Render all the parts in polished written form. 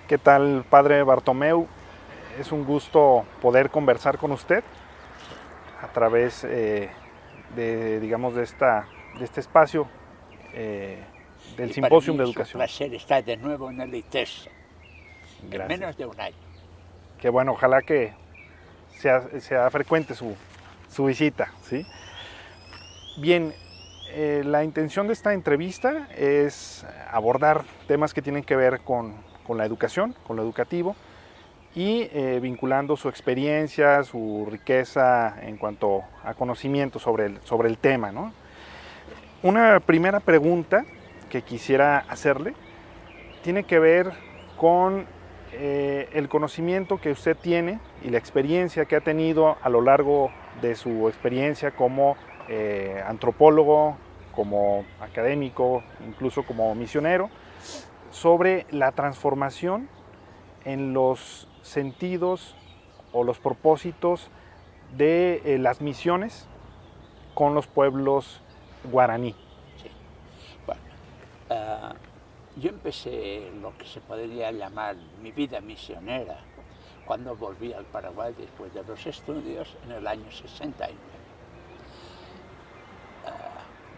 ¿Qué tal, padre Bartomeu? Es un gusto poder conversar con usted a través digamos, de este espacio del Y para Simposium mí de es un Educación. placer estar de nuevo en el ITESO, en Gracias. menos de un año. Que bueno, ojalá que sea frecuente su visita, ¿sí? Bien, la intención de esta entrevista es abordar temas que tienen que ver con la educación, con lo educativo, y vinculando su experiencia, su riqueza en cuanto a conocimiento sobre el tema, ¿no? Una primera pregunta que quisiera hacerle tiene que ver con el conocimiento que usted tiene y la experiencia que ha tenido a lo largo de su experiencia como antropólogo, como académico, incluso como misionero, sobre la transformación en los sentidos o los propósitos de las misiones con los pueblos guaraní. Sí. Bueno, yo empecé lo que se podría llamar mi vida misionera cuando volví al Paraguay después de los estudios en el año 69.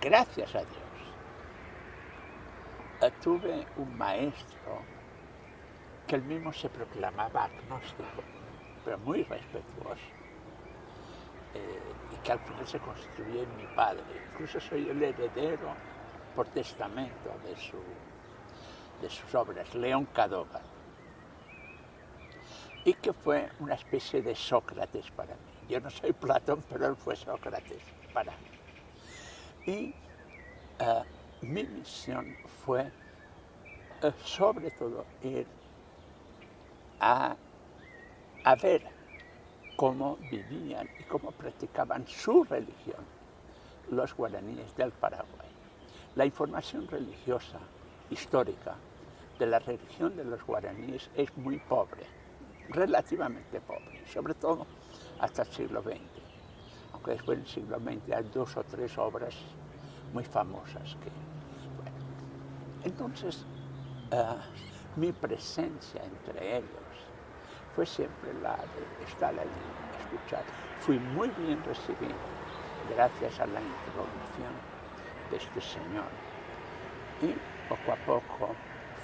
Gracias a Dios, tuve un maestro que él mismo se proclamaba agnóstico, pero muy respetuoso, y que al final se constituyó en mi padre. Incluso soy el heredero por testamento de sus obras, León Cadógar, y que fue una especie de Sócrates para mí. Yo no soy Platón, pero él fue Sócrates para mí. Y mi misión fue, sobre todo, ir a ver cómo vivían y cómo practicaban su religión los guaraníes del Paraguay. La información religiosa, histórica, de la religión de los guaraníes es muy pobre, relativamente pobre, sobre todo hasta el siglo XX. Aunque después del siglo XX hay 2 o 3 obras muy famosas que, bueno. Entonces, mi presencia entre ellos fue siempre la de estar allí, escuchar. Fui muy bien recibido gracias a la introducción de este señor. Y poco a poco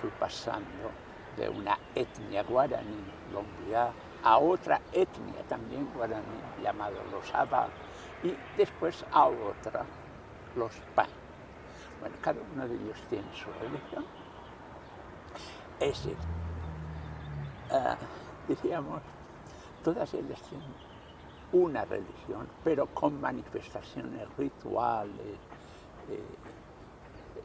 fui pasando de una etnia guaraní, Lombriá, a otra etnia también guaraní, llamada los Aba, y después a otra, los Pan. Bueno, cada uno de ellos tiene su religión. Es decir, diríamos, todas ellas tienen una religión, pero con manifestaciones rituales,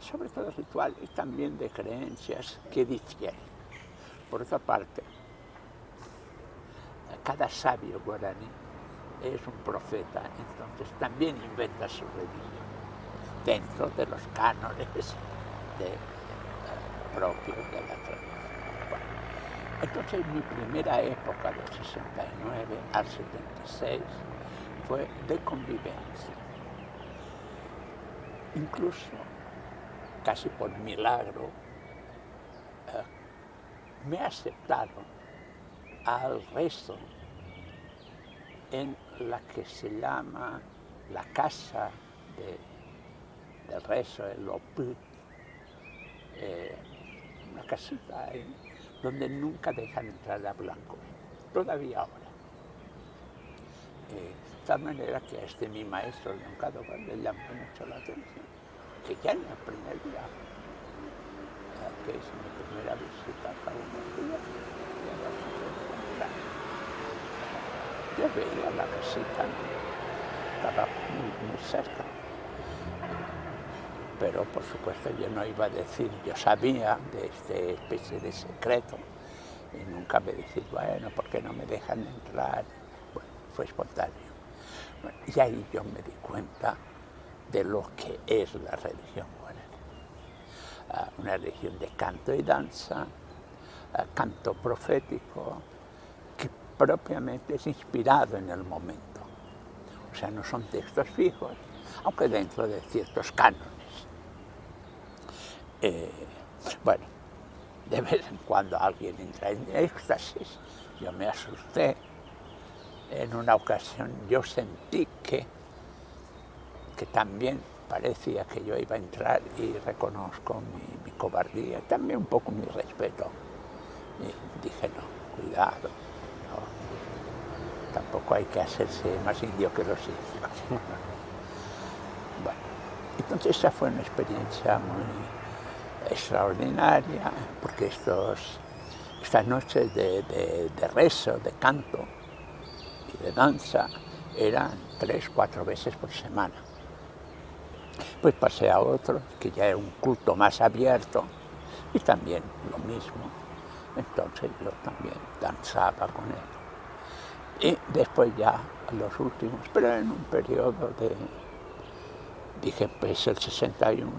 sobre todo rituales y también de creencias que difieren. Por otra parte, cada sabio guaraní es un profeta, entonces también inventa su religión dentro de los cánones propios de la tradición. Bueno, entonces mi primera época del 69 al 76 fue de convivencia. Incluso, casi por milagro, me aceptaron al resto en la que se llama la casa del rezo, el Oput, una casita ahí donde nunca dejan entrar a blancos, todavía ahora. De tal manera que a mi maestro León Cadógar le llamó mucho la atención, que ya en el primer día, que es mi primera visita a unos días, yo veía la casita, estaba muy cerca. Pero por supuesto yo no iba a decir, yo sabía de esta especie de secreto, y nunca me decía, bueno, ¿por qué no me dejan entrar? Bueno, fue espontáneo. Bueno, y ahí yo me di cuenta de lo que es la religión guaraní. Una religión de canto y danza, canto profético, que propiamente es inspirado en el momento. O sea, no son textos fijos, aunque dentro de ciertos cánones. Bueno, de vez en cuando alguien entra en éxtasis. Yo me asusté. En una ocasión yo sentí que también parecía que yo iba a entrar, y reconozco mi cobardía, también un poco mi respeto. Y dije, no, cuidado, no, tampoco hay que hacerse más indio que los indios. Bueno, entonces esa fue una experiencia muy extraordinaria, porque estas noches de rezo, de canto y de danza eran 3 o 4 veces por semana. Pues pasé a otro, que ya era un culto más abierto, y también lo mismo. Entonces yo también danzaba con él. Y después ya los últimos, pero en un periodo dije, empecé el 61,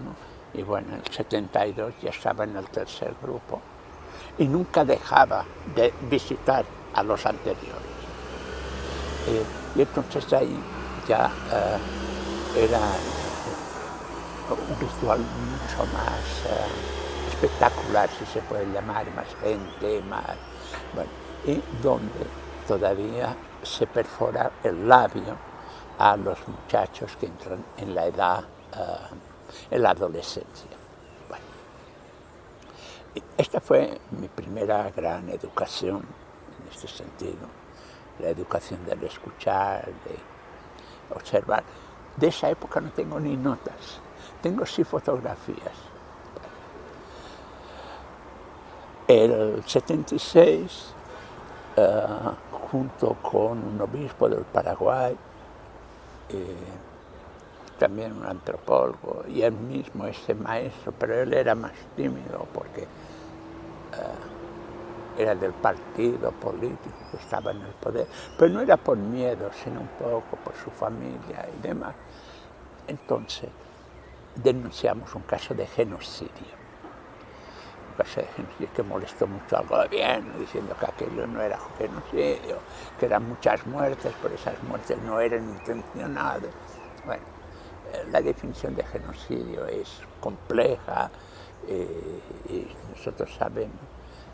y bueno, en el 72 ya estaba en el tercer grupo, y nunca dejaba de visitar a los anteriores. Y entonces ahí ya era un ritual mucho más espectacular, si se puede llamar, más gente, más... Bueno, y donde todavía se perfora el labio a los muchachos que entran en la edad, en la adolescencia. Bueno, esta fue mi primera gran educación en este sentido, la educación del escuchar, de observar. De esa época no tengo ni notas, tengo sí fotografías. El 76, junto con un obispo del Paraguay, también un antropólogo, y él mismo, ese maestro, pero él era más tímido porque era del partido político que estaba en el poder, pero no era por miedo, sino un poco por su familia y demás. Entonces denunciamos un caso de genocidio. Un caso de genocidio que molestó mucho al gobierno, diciendo que aquello no era genocidio, que eran muchas muertes, pero esas muertes no eran intencionadas. Bueno, la definición de genocidio es compleja, y nosotros sabemos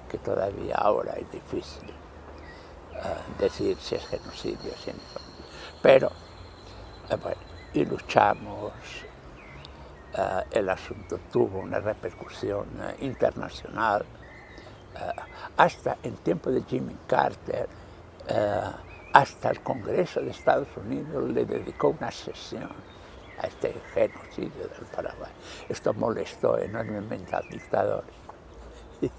que todavía ahora es difícil decir si es genocidio, si no. Pero, bueno, y luchamos. El asunto tuvo una repercusión internacional. Hasta en tiempo de Jimmy Carter, hasta el Congreso de Estados Unidos le dedicó una sesión a este genocidio del Paraguay. Esto molestó enormemente al dictador. Y,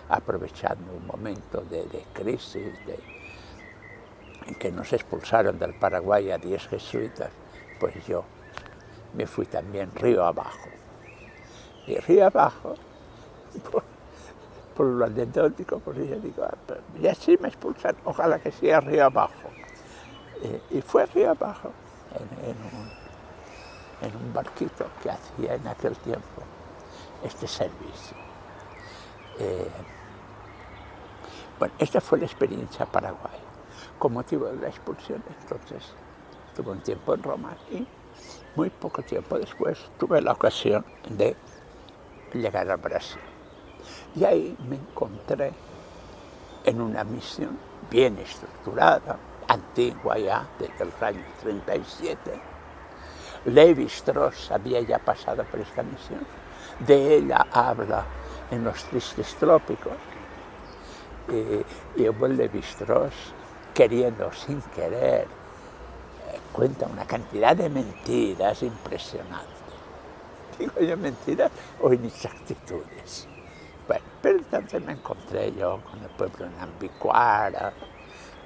aprovechando un momento de crisis, en que nos expulsaron del Paraguay a 10 jesuitas, pues yo me fui también río abajo. Y río abajo, por lo anecdótico, pues yo digo, ya sí me expulsan, ojalá que sea río abajo. Y fue río abajo, en un barquito que hacía en aquel tiempo este servicio. Bueno, esta fue la experiencia paraguaya. Con motivo de la expulsión, entonces, estuve un tiempo en Roma y muy poco tiempo después tuve la ocasión de llegar a Brasil. Y ahí me encontré en una misión bien estructurada, antigua ya, desde el año 37. Lévi-Strauss había ya pasado por esta misión. De ella habla en Los Tristes Trópicos. Y el buen Lévi-Strauss, queriendo sin querer, cuenta una cantidad de mentiras impresionantes. Digo yo, mentiras o inexactitudes. Bueno, pero entonces me encontré yo con el pueblo de Nambiquara,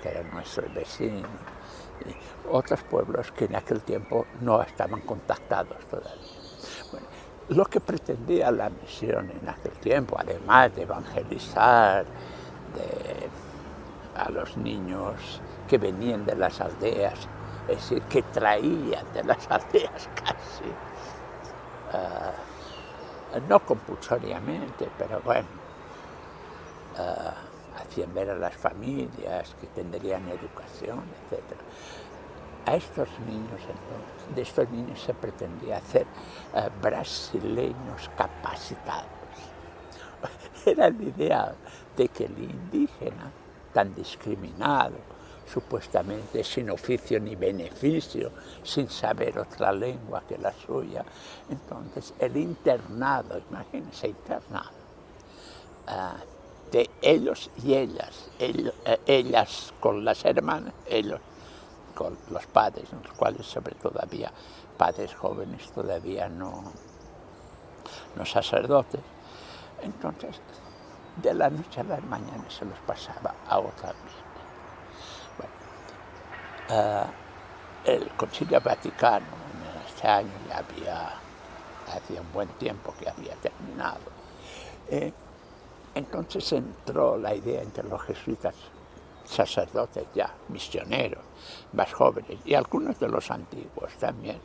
que era nuestro vecino, y otros pueblos que en aquel tiempo no estaban contactados todavía. Bueno, lo que pretendía la misión en aquel tiempo, además de evangelizar a los niños que venían de las aldeas, es decir, que traían de las aldeas casi, no compulsoriamente, pero bueno, hacían ver a las familias que tendrían educación, etc. A estos niños, entonces, de estos niños se pretendía hacer brasileños capacitados. era el ideal de que el indígena, tan discriminado, supuestamente sin oficio ni beneficio, sin saber otra lengua que la suya, entonces el internado, imagínense, internado, de ellos y ellas con las hermanas, ellos con los padres, los cuales sobre todo había padres jóvenes todavía no sacerdotes. Entonces, de la noche a la mañana se los pasaba a otro ambiente. Bueno, el Concilio Vaticano en este año ya hacía un buen tiempo que había terminado. Entonces entró la idea entre los jesuitas, sacerdotes ya, misioneros, más jóvenes, y algunos de los antiguos también,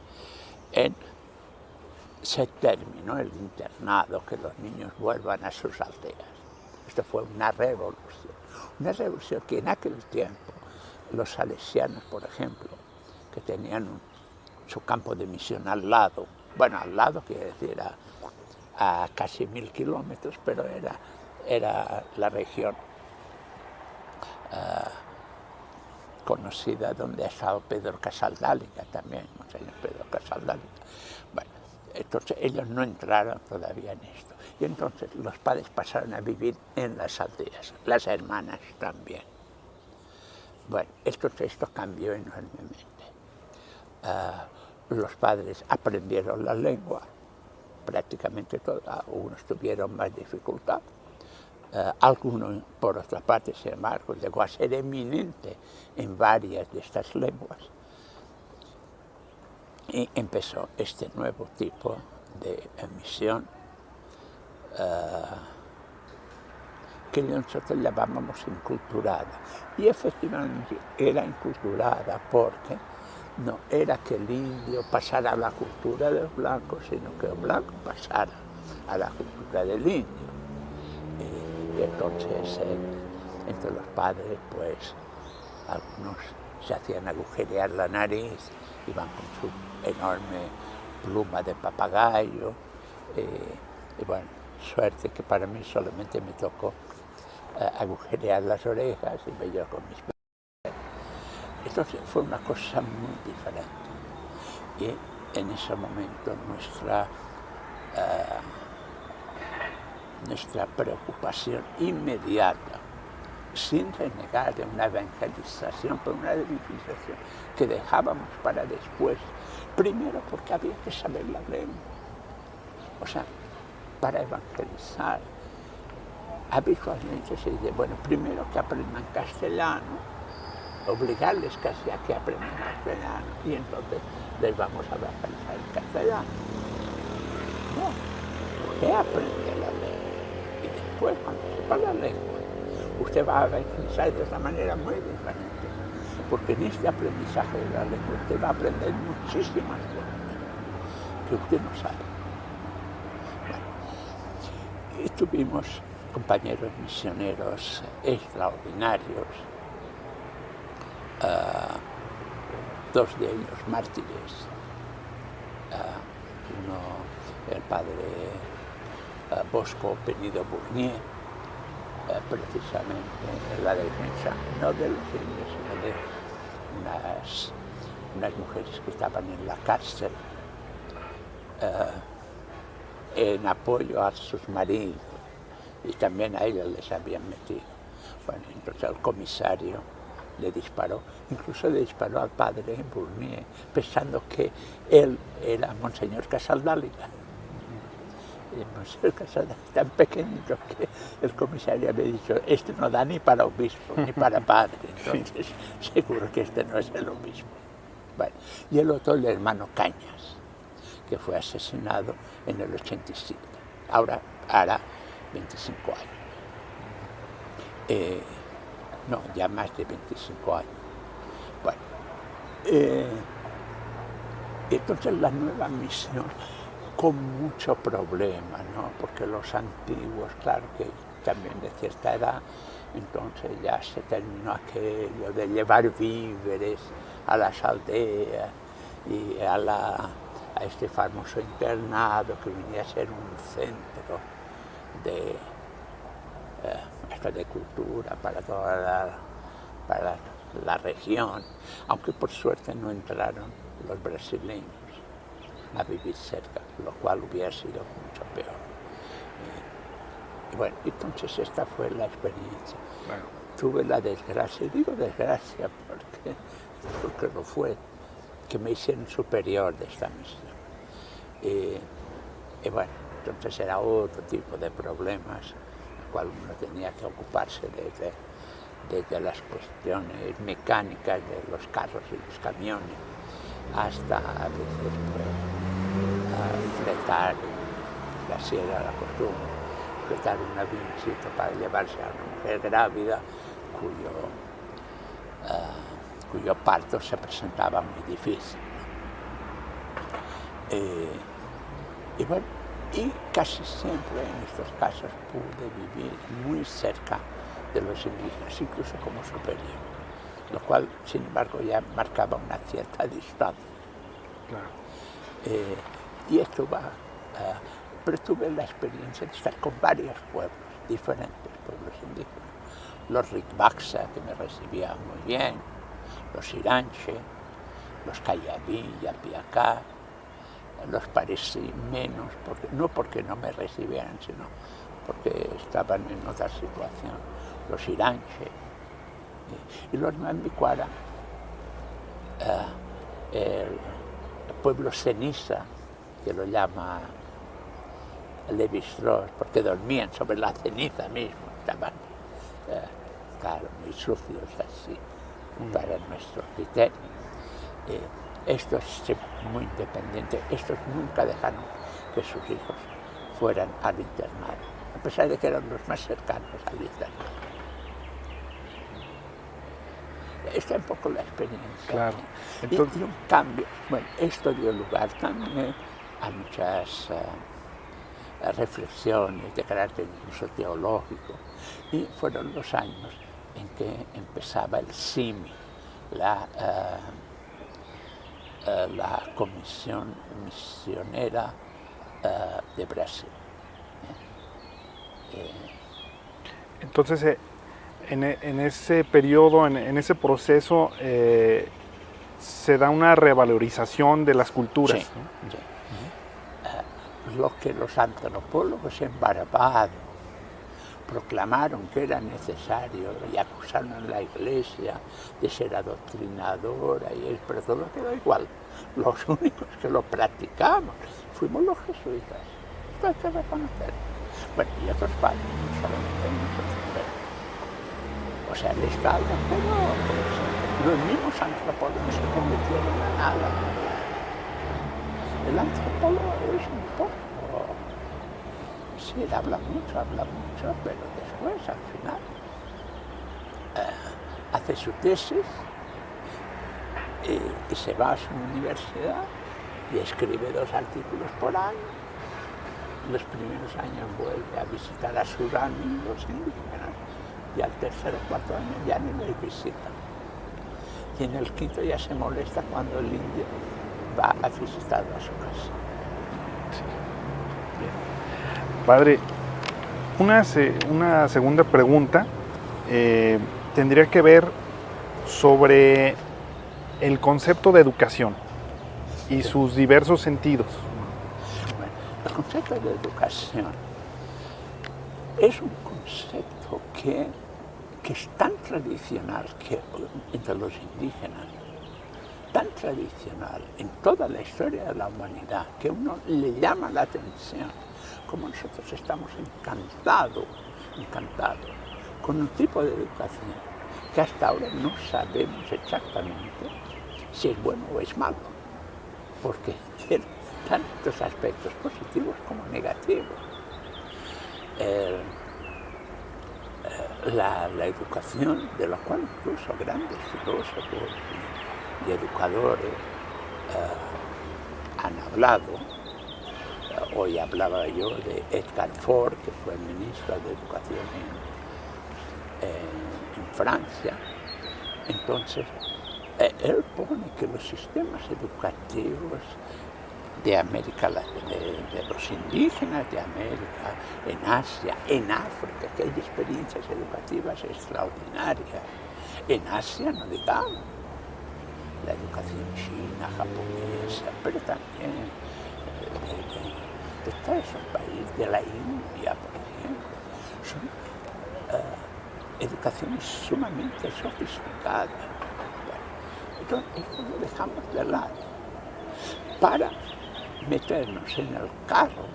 se terminó el internado, que los niños vuelvan a sus aldeas. Esto fue una revolución que en aquel tiempo los salesianos, por ejemplo, que tenían su campo de misión al lado, bueno, al lado quiere decir a casi 1000 kilómetros, pero era la región conocida donde ha estado Pedro Casaldáliga también, Monseñor Pedro Casaldáliga. Bueno, entonces ellos no entraron todavía en esto. Y entonces los padres pasaron a vivir en las aldeas, las hermanas también. Bueno, esto cambió enormemente. Los padres aprendieron la lengua, prácticamente todos, algunos tuvieron más dificultad. Algunos, por otra parte, sin embargo, llegó a ser eminente en varias de estas lenguas. Y empezó este nuevo tipo de misión que nosotros llamábamos inculturada. Y efectivamente era inculturada porque no era que el indio pasara a la cultura del blanco, sino que el blanco pasara a la cultura del indio. Y entonces, entre los padres, pues, algunos se hacían agujerear la nariz, iban con su enorme pluma de papagayo, y bueno, suerte que para mí solamente me tocó agujerear las orejas y me yo con mis padres. Entonces fue una cosa muy diferente. Y en ese momento nuestra preocupación inmediata, sin renegar de una evangelización, pero una evangelización que dejábamos para después, primero porque había que saber la lengua. O sea, para evangelizar, habitualmente se dice, bueno, primero que aprendan castellano, obligarles casi a que aprendan castellano, y entonces les vamos a evangelizar en castellano. No, usted aprende la lengua, y después, cuando sepa la lengua, usted va a evangelizar de otra manera muy diferente, porque en este aprendizaje de la lengua usted va a aprender muchísimas cosas que usted no sabe. Bueno, y tuvimos compañeros misioneros extraordinarios, dos de ellos mártires, uno, el padre Bosco Penido-Bournier, precisamente en la defensa, no de los indios, sino de unas mujeres que estaban en la cárcel, en apoyo a sus maridos, y también a ellos les habían metido. Bueno, entonces el comisario le disparó, incluso le disparó al padre Bournier, pensando que él era Monseñor Casaldáliga. Y Monseñor Casaldáliga es tan pequeñito que el comisario había dicho, este no da ni para obispo, ni para padre, entonces seguro que este no es el obispo. Bueno, y el otro, el hermano Cañas, que fue asesinado en el 87, ahora hará 25 años. No, ya más de 25 años. Bueno, entonces la nueva misión con mucho problema, ¿no? Porque los antiguos, claro que también de cierta edad, entonces ya se terminó aquello de llevar víveres a las aldeas y a este famoso internado que venía a ser un centro hasta de cultura para para la región, aunque por suerte no entraron los brasileños a vivir cerca, lo cual hubiera sido mucho peor. Y bueno, entonces esta fue la experiencia. Claro. Tuve la desgracia, digo desgracia porque lo fue, que me hicieron superior de esta misión. Y bueno, entonces era otro tipo de problemas, el cual uno tenía que ocuparse desde las cuestiones mecánicas de los carros y los camiones, hasta a veces fletar, que así era la costumbre, fletar un avioncito para llevarse a una mujer grávida cuyo parto se presentaba muy difícil. Y bueno, y casi siempre en estos casos pude vivir muy cerca de los indígenas, incluso como superior, lo cual, sin embargo, ya marcaba una cierta distancia. Claro. Y esto va, pero tuve la experiencia de estar con varios pueblos, diferentes pueblos indígenas. Los Rikbaxa, que me recibían muy bien, los Iranche, los Cayabí, Yapiacá, los parecí menos, no porque no me recibieran, sino porque estaban en otra situación. Los Iranche y los Mambicuara, el pueblo ceniza, que lo llama Levi-Strauss, porque dormían sobre la ceniza mismo, estaban, claro, muy sucios así, para nuestro criterio. Estos muy independientes, estos nunca dejaron que sus hijos fueran al internado, a pesar de que eran los más cercanos al internado. Esta es un poco la experiencia. Claro. Entonces, y un cambio, bueno, esto dio lugar también a muchas reflexiones de carácter incluso teológico, y fueron los años en que empezaba el CIMI, la Comisión Misionera de Brasil. entonces en ese periodo, en ese proceso, se da una revalorización de las culturas. Sí, ¿no? sí. Lo que los antropólogos en Barbado proclamaron que era necesario y acusaron a la Iglesia de ser adoctrinadora, pero todo quedó igual. Los únicos que lo practicamos fuimos los jesuitas. Esto hay que reconocer. Bueno, y otros padres, no solamente nosotros, pero, o sea, el Estado, pero los mismos antropólogos se convirtieron en nada. El antropólogo es un poco, sí, habla mucho, pero después, al final, hace su tesis y se va a su universidad y escribe 2 artículos por año. Los primeros años vuelve a visitar a sus amigos indígenas y al 3er o 4º año ya ni les visita. Y en el 5º ya se molesta cuando el indio va a visitarlo a su casa. Sí. Bien. Padre, una segunda pregunta tendría que ver sobre el concepto de educación y sus diversos sentidos. Bueno, el concepto de educación es un concepto que es tan tradicional entre los indígenas, tan tradicional en toda la historia de la humanidad, que uno le llama la atención, como nosotros estamos encantados con un tipo de educación que hasta ahora no sabemos exactamente si es bueno o es malo, porque tiene tantos aspectos positivos como negativos. La educación, de la cual incluso grandes filósofos y educadores han hablado. Hoy hablaba yo de Edgar Faure, que fue el ministro de Educación en Francia. Entonces, él pone que los sistemas educativos de América, de los indígenas de América, en Asia, en África, que hay experiencias educativas extraordinarias. En Asia, no digamos, la educación china, japonesa, pero también de todos esos países, de la India, por ejemplo, son educaciones sumamente sofisticadas. Bueno, entonces, esto lo dejamos de lado para meternos en el carro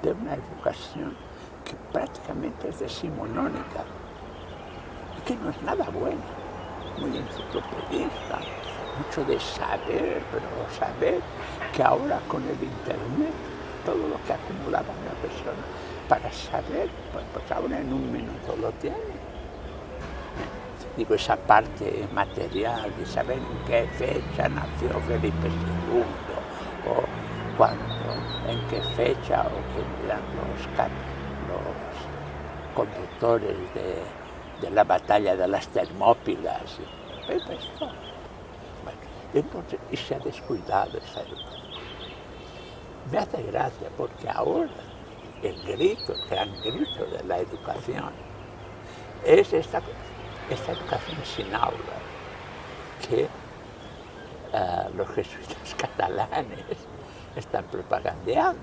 de una educación que prácticamente es decimonónica y que no es nada buena, muy enciclopedista, mucho de saber, pero saber que ahora con el internet, todo lo que acumulaba una persona para saber, pues ahora en un minuto lo tiene. Digo, esa parte material de saber en qué fecha nació Felipe II, o cuándo, en qué fecha, o quién eran los conductores de la batalla de las Termópilas. Bueno, entonces, y se ha descuidado esa educación. Me hace gracia porque ahora el gran grito de la educación es esta educación sin aula que los jesuitas catalanes están propagandeando,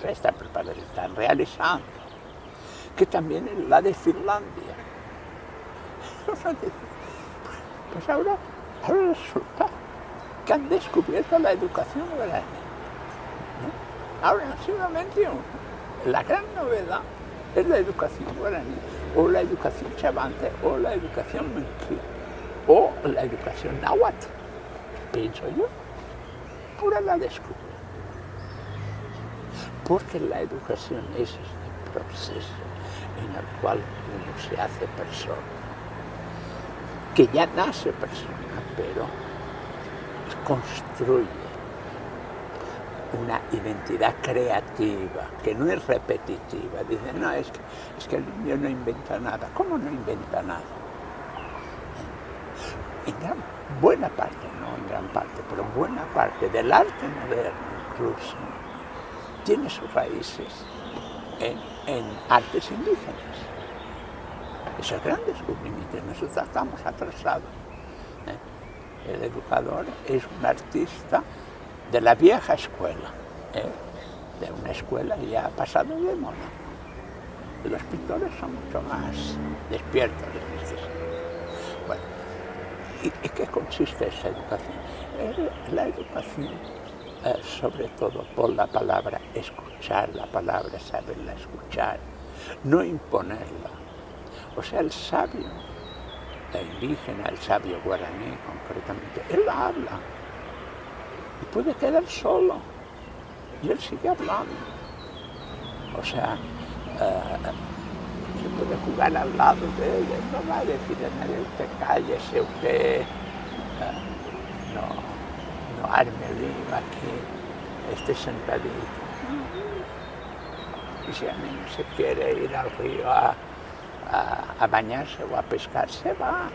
están realizando, que también es la de Finlandia. Pues ahora resulta que han descubierto la educación guaraní. Ahora en el siglo XXI, la gran novedad es la educación guaraní, o la educación chavante, o la educación menquí, o la educación náhuatl, pienso yo. Ahora la descubro. Porque la educación es este proceso en el cual uno se hace persona, que ya nace persona, pero construye una identidad creativa, que no es repetitiva. Dicen, no, es que el niño no inventa nada. ¿Cómo no inventa nada? Buena parte, no en gran parte, pero buena parte del arte moderno incluso, tiene sus raíces en artes indígenas. Es el gran descubrimiento. Nosotros estamos atrasados. El educador es un artista de la vieja escuela, de una escuela ya pasada de moda. Los pintores son mucho más despiertos en este sentido. Bueno, ¿y qué consiste esa educación? La educación, sobre todo por la palabra escuchar, la palabra saberla escuchar, no imponerla. O sea, el sabio, indígena, el sabio guaraní concretamente, él habla. Y puede quedar solo, y él sigue hablando. O sea, se puede jugar al lado de él, no va a decir a nadie, usted cállese, usted no arme lío aquí, esté sentadito. Y si a mí no se quiere ir al río a bañarse o a pescar, se va.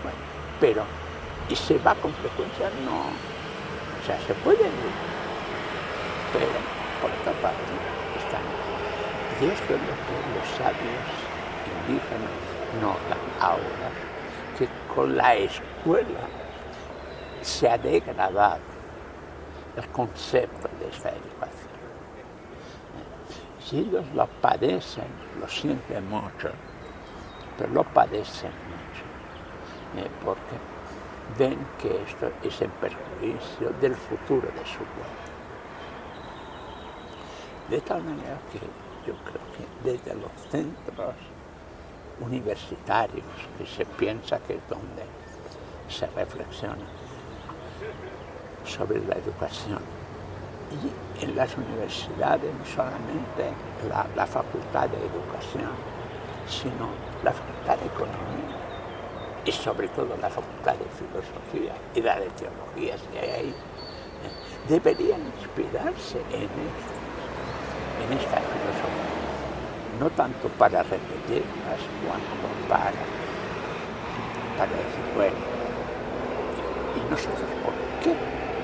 Bueno, pero y se va con frecuencia, no. O sea, se puede ir, pero por otra parte están. Y esto es lo que los sabios indígenas notan ahora, que con la escuela se ha degradado el concepto de esta educación. Si ellos lo padecen, lo sienten mucho, pero lo padecen mucho, porque ven que esto es en perjuicio del futuro de su pueblo. De tal manera que yo creo que desde los centros universitarios, que se piensa que es donde se reflexiona sobre la educación, y en las universidades no solamente la facultad de educación, sino la facultad de economía, y sobre todo la facultad de filosofía y la de teología, si hay ahí, deberían inspirarse en esta filosofía, no tanto para repetirlas, cuanto para decir, bueno, ¿y nosotros por qué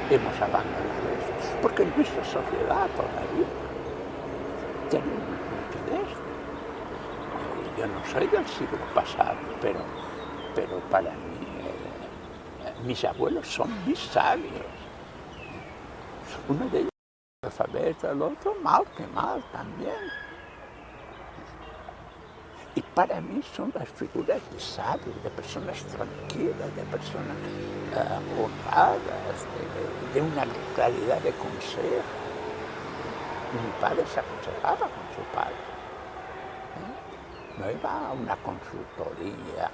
hemos abandonado eso, porque en nuestra sociedad todavía tenemos rigidez. Yo no soy del siglo pasado, pero para mí mis abuelos son mis sabios. Uno de ellos es alfabeto, el otro mal que mal también. Y para mí son las figuras de sabios, de personas tranquilas, de personas honradas, de una claridad de consejo. Mi padre se aconsejaba con su padre. No iba a una consultoría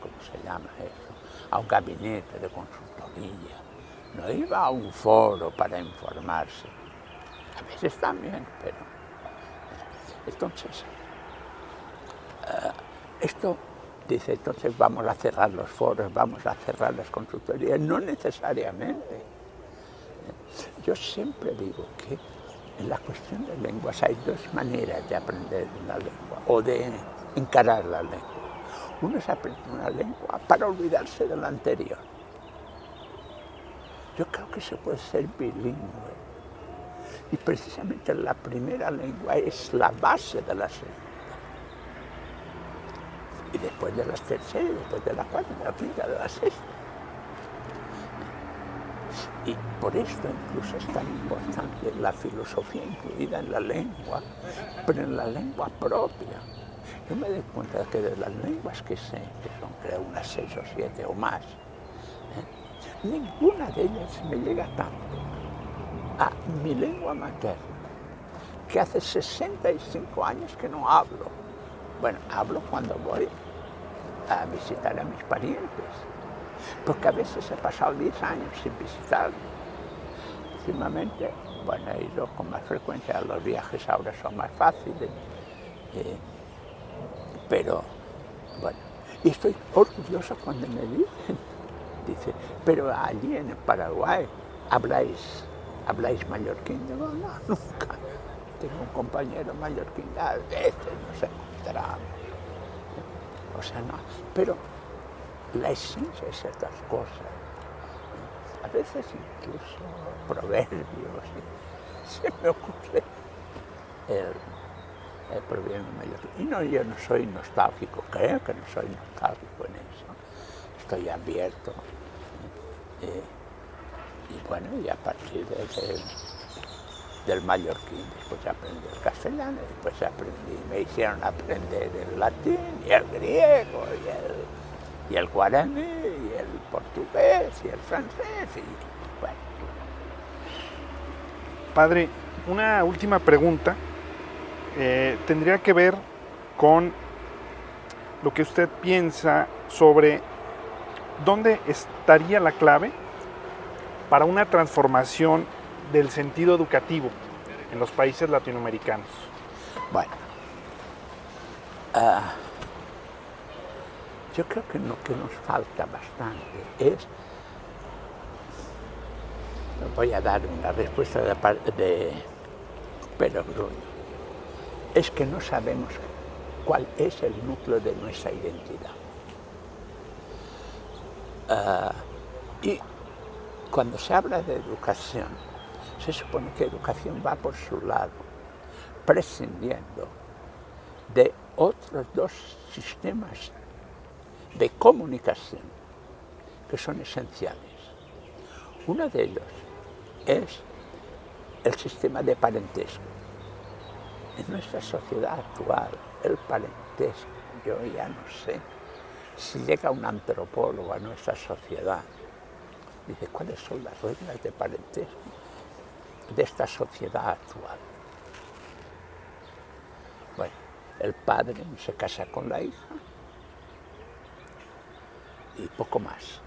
¿cómo se llama eso? A un gabinete de consultoría. No iba a un foro para informarse. A veces también, pero... Entonces, esto dice, entonces vamos a cerrar los foros, vamos a cerrar las consultorías. No necesariamente. Yo siempre digo que en la cuestión de lenguas hay dos maneras de aprender la lengua o de encarar la lengua. Uno es aprender una lengua para olvidarse de la anterior. Yo creo que se puede ser bilingüe. Y precisamente la primera lengua es la base de la segunda. Y después de la tercera, después de la cuarta, de la quinta, de la sexta. Y por esto incluso es tan importante la filosofía incluida en la lengua, pero en la lengua propia. Yo me doy cuenta de que de las lenguas que sé, que son creo unas 6 o 7 o más, ninguna de ellas me llega tanto a mi lengua materna, que hace 65 años que no hablo. Bueno, hablo cuando voy a visitar a mis parientes, porque a veces he pasado 10 años sin visitarlos. Últimamente, bueno, he ido con más frecuencia, los viajes ahora son más fáciles, pero, bueno, y estoy orgulloso cuando me dicen, dice, pero allí en el Paraguay habláis mallorquín. Digo, no, nunca. Tengo un compañero mallorquín, a veces nos encontramos. O sea, no, pero la esencia es ciertas cosas. A veces incluso proverbios. Se me ocurre el proverbio mallorquín. Y no, yo no soy nostálgico, creo que no soy nostálgico en eso. Estoy abierto. Y bueno, y a partir del mallorquín, después aprendí el castellano, después me hicieron aprender el latín y el griego y el guaraní y el portugués y el francés y bueno. Padre, una última pregunta tendría que ver con lo que usted piensa sobre dónde estaría la clave para una transformación del sentido educativo en los países latinoamericanos. Bueno, yo creo que lo que nos falta bastante es, voy a dar una respuesta de Pedro Bruno, es que no sabemos cuál es el núcleo de nuestra identidad. Y cuando se habla de educación, se supone que educación va por su lado, prescindiendo de otros dos sistemas de comunicación que son esenciales. Uno de ellos es el sistema de parentesco. En nuestra sociedad actual, el parentesco, yo ya no sé, si llega un antropólogo a nuestra sociedad, dice, ¿cuáles son las reglas de parentesco de esta sociedad actual? Bueno, el padre se casa con la hija y poco más.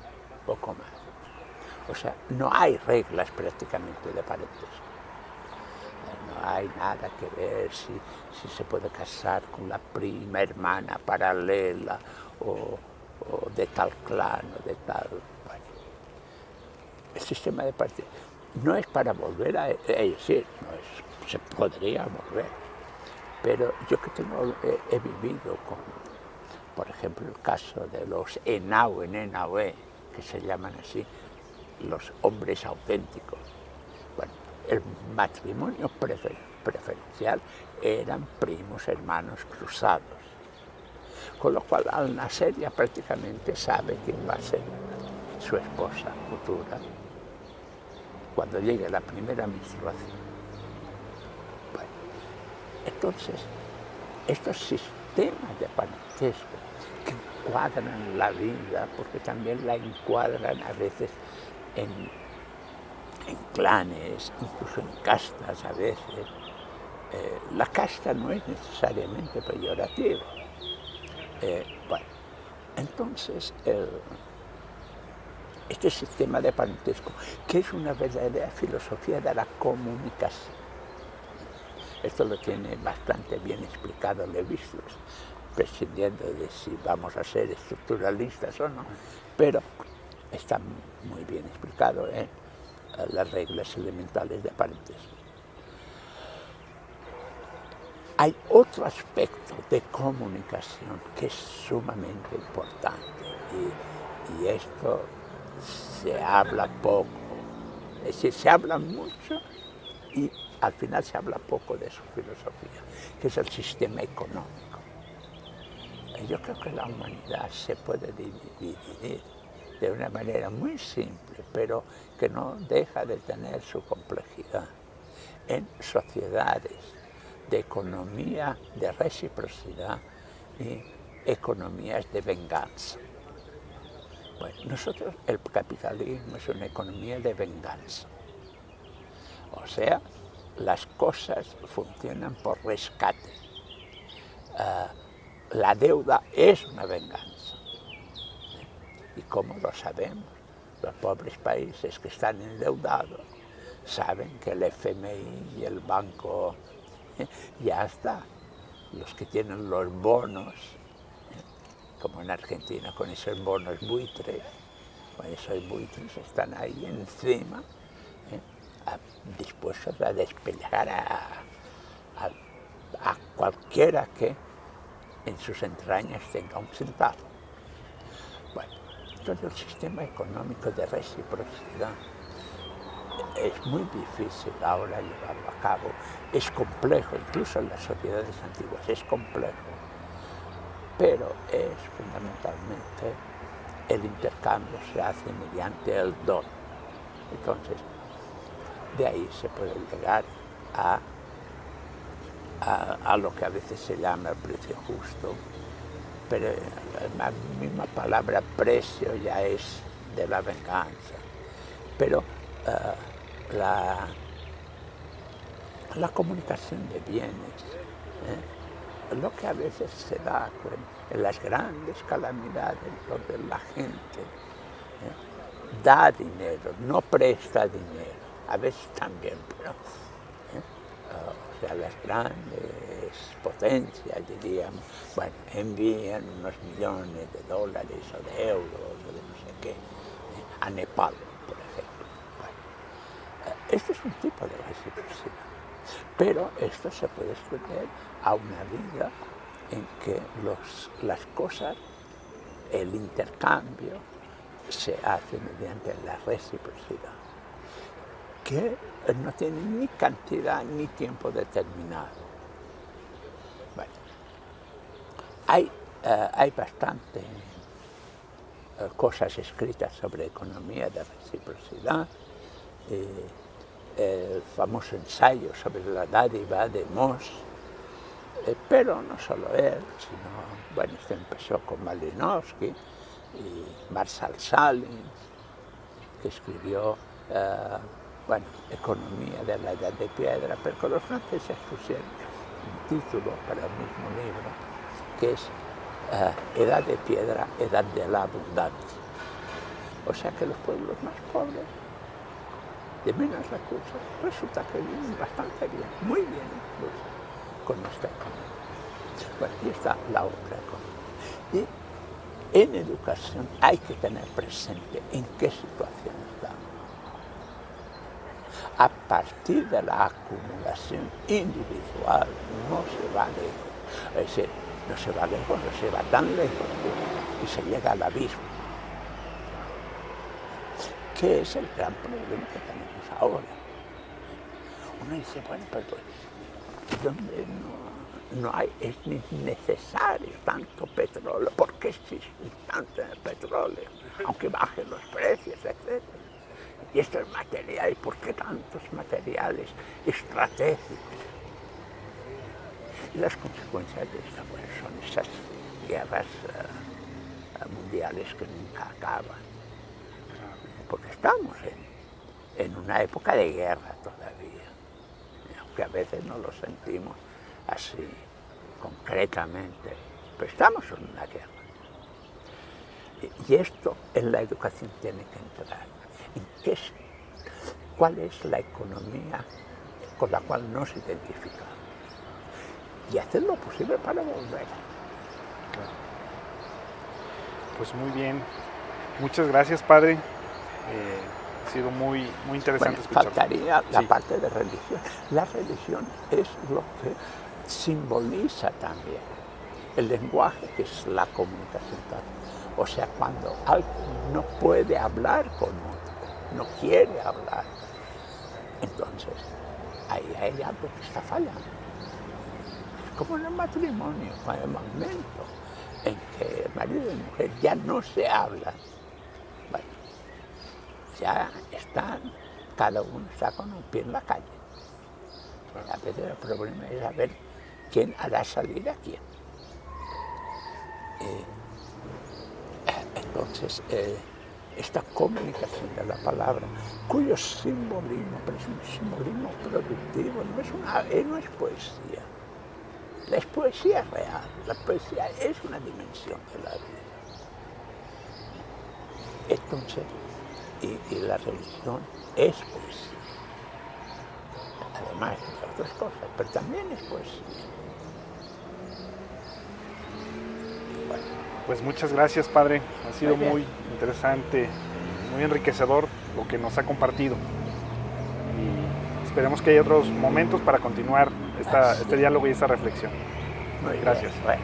O sea, no hay reglas prácticamente de parentesco. No hay nada que ver si se puede casar con la prima hermana paralela o de tal clan o de tal... Bueno, el sistema de parentesco no es para volver a decir, se podría volver, pero yo que he vivido con, por ejemplo, el caso de los Enau en Enaue, que se llaman así los hombres auténticos. Bueno, el matrimonio preferencial eran primos hermanos cruzados, con lo cual al nacer ya prácticamente sabe quién va a ser su esposa futura cuando llegue la primera menstruación. Bueno, entonces, estos sistemas de parentesco que encuadran la vida, porque también la encuadran a veces en clanes, incluso en castas a veces. La casta no es necesariamente peyorativa. Bueno, entonces, este sistema de parentesco, que es una verdadera filosofía de la comunicación. Esto lo tiene bastante bien explicado Lévi-Strauss, prescindiendo de si vamos a ser estructuralistas o no, pero está muy bien explicado en las reglas elementales de parentesco. Hay otro aspecto de comunicación que es sumamente importante y esto se habla poco, es decir, se habla mucho y al final se habla poco de su filosofía, que es el sistema económico. Yo creo que la humanidad se puede dividir de una manera muy simple, pero que no deja de tener su complejidad, en sociedades de economía de reciprocidad y economías de venganza. Bueno, nosotros, el capitalismo es una economía de venganza. O sea, las cosas funcionan por rescate. La deuda es una venganza. ¿Y cómo lo sabemos? Los pobres países que están endeudados saben que el FMI y el banco ya está. Los que tienen los bonos, como en Argentina con esos bonos buitres, bueno, esos buitres están ahí encima, dispuestos a despellejar a cualquiera que en sus entrañas tenga un centavo. Bueno, todo el sistema económico de reciprocidad es muy difícil ahora llevarlo a cabo, es complejo, incluso en las sociedades antiguas es complejo, pero es fundamentalmente el intercambio se hace mediante el don. Entonces, de ahí se puede llegar a lo que a veces se llama el precio justo, pero la misma palabra precio ya es de la venganza. Pero la comunicación de bienes, lo que a veces se da en las grandes calamidades donde la gente da dinero, no presta dinero, a veces también, pero o sea, las grandes potencias, diríamos, bueno, envían unos millones de dólares o de euros o de no sé qué a Nepal, por ejemplo. Bueno, esto es un tipo de reciprocidad, pero esto se puede extender a una vida en que las cosas, el intercambio, se hace mediante la reciprocidad, que no tiene ni cantidad ni tiempo determinado. Bueno, hay bastante cosas escritas sobre economía de reciprocidad, el famoso ensayo sobre la dádiva de Moss, pero no solo él, sino, bueno, esto empezó con Malinowski y Marshall Salins, que escribió, bueno, Economía de la Edad de Piedra, pero con los franceses pusieron un título para el mismo libro, que es Edad de Piedra, Edad de la Abundancia. O sea que los pueblos más pobres, de menos recursos, resulta que viven bastante bien, muy bien incluso, con esta economía. Bueno, y está la otra economía. Y en educación hay que tener presente en qué situación estamos. A partir de la acumulación individual no se va lejos. Es decir, no se va lejos, no se va tan lejos y se llega al abismo. ¿Qué es el gran problema que tenemos ahora? Uno dice, bueno, pero donde no hay, es necesario tanto petróleo. ¿Por qué existe tanto petróleo? Aunque bajen los precios, etc. Y estos materiales, ¿por qué tantos materiales estratégicos? Y las consecuencias de esto pues, son esas guerras mundiales que nunca acaban. Porque estamos en una época de guerra todavía, aunque a veces no lo sentimos así concretamente, pero estamos en una guerra. Y esto en la educación tiene que entrar. ¿Cuál es la economía con la cual nos identificamos? Y hacer lo posible para volver. Claro. Pues muy bien. Muchas gracias, padre. Ha sido muy interesante escuchar. Faltaría la parte de religión. La religión es lo que simboliza también el lenguaje, que es la comunicación. O sea, cuando alguien no puede hablar con otro, no quiere hablar, entonces ahí hay algo que está fallando. Es como en el matrimonio, en el momento en que el marido y la mujer ya no se hablan, bueno, ya están, cada uno está con un pie en la calle. A veces el problema es saber quién hará salir a quién. Entonces, esta comunicación de la palabra, cuyo simbolismo, pero es un simbolismo productivo, no es poesía. La poesía es real, la poesía es una dimensión de la vida. Entonces, y la religión es poesía, además de otras cosas, pero también es poesía. Bueno. Pues muchas gracias, padre. Ha sido muy interesante, muy enriquecedor lo que nos ha compartido. Y esperemos que haya otros momentos para continuar este diálogo y esta reflexión. Muy gracias. Bien. Bueno.